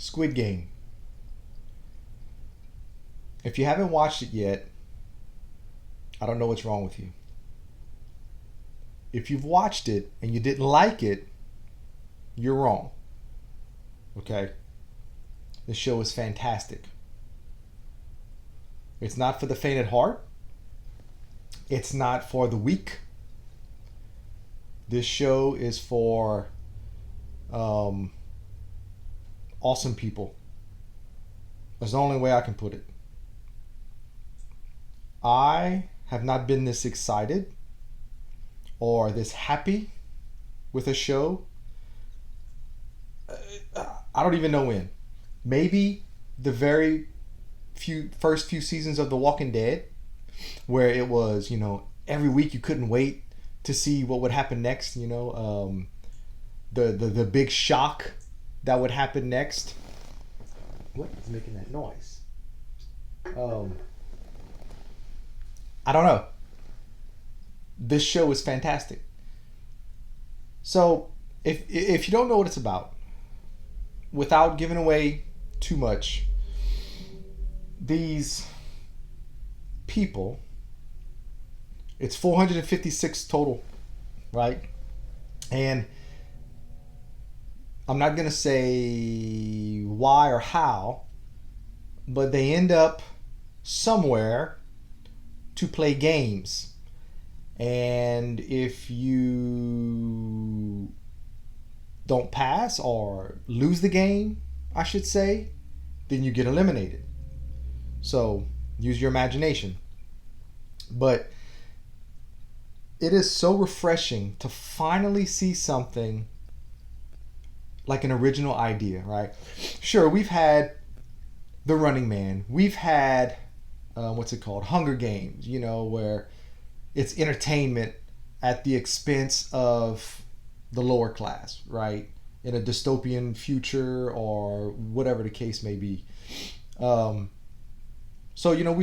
Squid Game. If you haven't watched it yet, I don't know what's wrong with you. If you've watched it and you didn't like it, you're wrong. Okay? The show is fantastic. It's not for the faint at heart. It's not for the weak. This show is for um, awesome people. That's the only way I can put it. I have not been this excited or this happy with a show. I don't even know when. Maybe the very first few seasons of The Walking Dead, where it was, every week you couldn't wait to see what would happen next. The big shock that would happen next. What is making that noise? I don't know. This show is fantastic. So if you don't know what it's about, without giving away too much, these people, it's 456 total, right? And I'm not going to say why or how, but they end up somewhere to play games. And if you don't pass or lose the game, I should say, then you get eliminated. So use your imagination. But it is so refreshing to finally see something like an original idea, right? Sure, we've had The Running Man. We've had, Hunger Games, where it's entertainment at the expense of the lower class, right? In a dystopian future or whatever the case may be. We've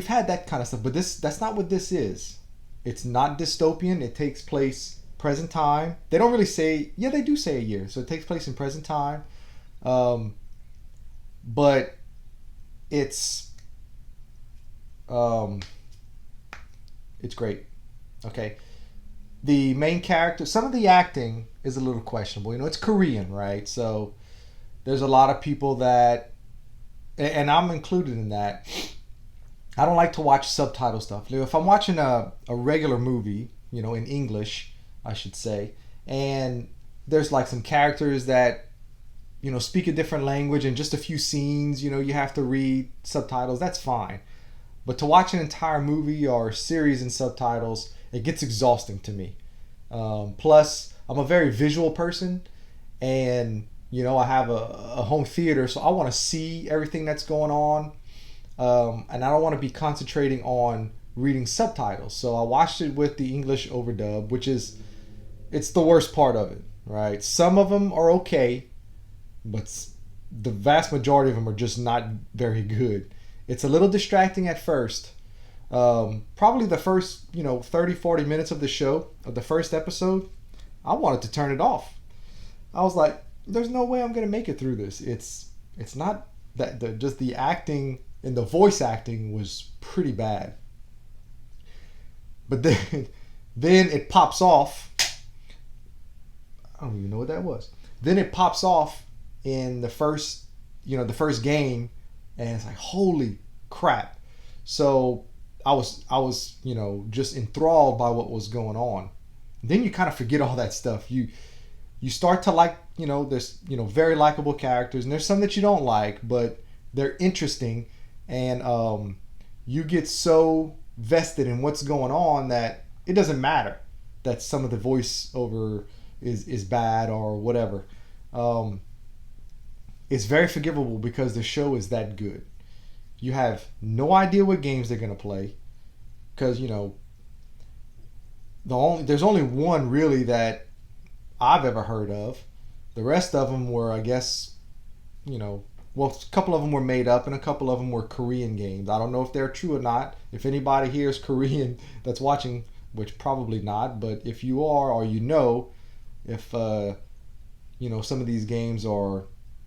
had that kind of stuff, but that's not what this is. It's not dystopian. It takes place present time. They don't really say, yeah, they do say a year. So it takes place in present time. But it's great. Okay. The main character, some of the acting is a little questionable. It's Korean, right? So there's a lot of people that, and I'm included in that, I don't like to watch subtitle stuff. If I'm watching a regular movie, in English, I should say, and there's like some characters that, speak a different language and just a few scenes, you have to read subtitles, that's fine. But to watch an entire movie or series in subtitles, it gets exhausting to me. Plus, I'm a very visual person, and I have a home theater, so I want to see everything that's going on, and I don't want to be concentrating on reading subtitles. So I watched it with the English overdub, it's the worst part of it, right? Some of them are okay, but the vast majority of them are just not very good. It's a little distracting at first. Probably the first 30 40 minutes of the show, of the first episode, I wanted to turn it off. I was like, there's no way I'm gonna make it through this. It's not that just the acting and the voice acting was pretty bad. But then it pops off. I don't even know what that was. Then it pops off in the first game, and it's like, holy crap. So I was just enthralled by what was going on. Then you kind of forget all that stuff. You start to like, there's very likable characters, and there's some that you don't like, but they're interesting, and you get so vested in what's going on that it doesn't matter that some of the voiceover is bad or whatever. It's very forgivable because the show is that good. You have no idea what games they're gonna play, because there's only one really that I've ever heard of. The rest of them were, I guess, a couple of them were made up, and a couple of them were Korean games. I don't know if they're true or not. If anybody here is Korean that's watching, which probably not, but if you are, or if some of these games are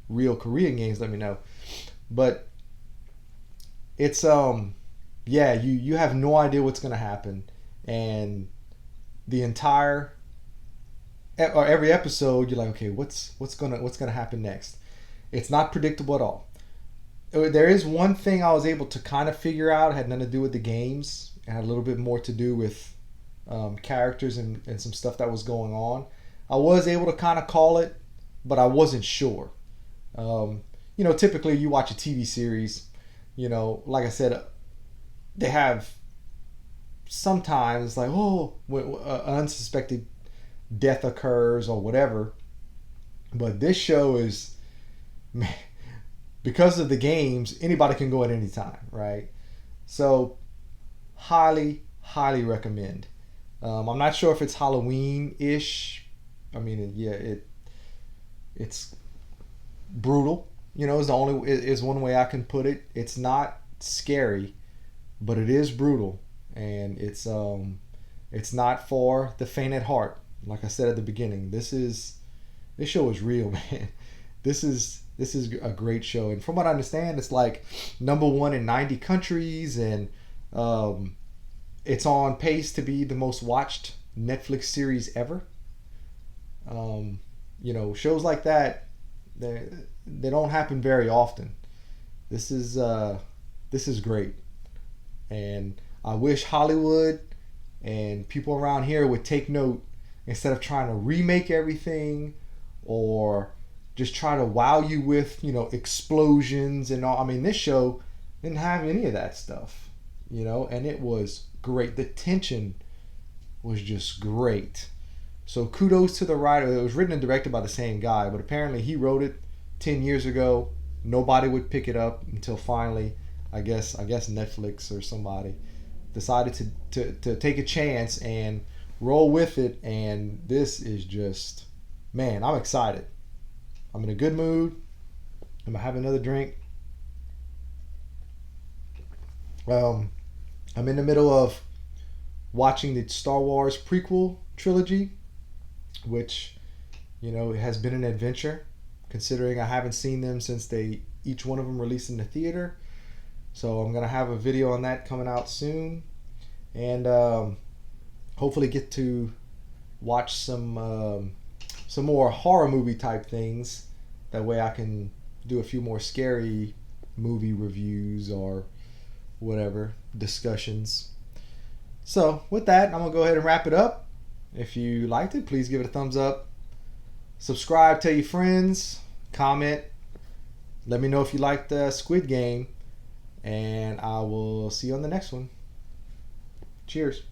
real Korean games, let me know. But it's yeah, you have no idea what's gonna happen, and the entire or every episode you're like, okay, what's gonna happen next? It's not predictable at all. There is one thing I was able to kind of figure out. It had nothing to do with the games. It had a little bit more to do with characters and some stuff that was going on. I was able to kind of call it, but I wasn't sure. Um, typically you watch a TV series, like I said, they have sometimes it's like, oh, when an unsuspected death occurs or whatever. But this show is, man, because of the games, anybody can go at any time, right? So, highly, highly recommend. I'm not sure if it's Halloween-ish. I mean, yeah, it's brutal. Is one way I can put it. It's not scary, but it is brutal, and it's not for the faint at heart. Like I said at the beginning, this show is real, man. This is a great show, and from what I understand, it's like number one in 90 countries, and it's on pace to be the most watched Netflix series ever. Shows like that, they don't happen very often. This is great, and I wish Hollywood and people around here would take note instead of trying to remake everything or just try to wow you with explosions and all. I mean, this show didn't have any of that stuff, and it was great. The tension was just great. So kudos to the writer. It was written and directed by the same guy, but apparently he wrote it 10 years ago. Nobody would pick it up until finally, I guess Netflix or somebody decided to take a chance and roll with it. And this is just, man, I'm excited. I'm in a good mood. I'm gonna have another drink. I'm in the middle of watching the Star Wars prequel trilogy, which has been an adventure, considering I haven't seen them since each one of them released in the theater. So I'm gonna have a video on that coming out soon, and hopefully get to watch some more horror movie type things. That way I can do a few more scary movie reviews or whatever discussions. So with that, I'm gonna go ahead and wrap it up. If you liked it, please give it a thumbs up. Subscribe, tell your friends, comment. Let me know if you liked the Squid Game, and I will see you on the next one. Cheers.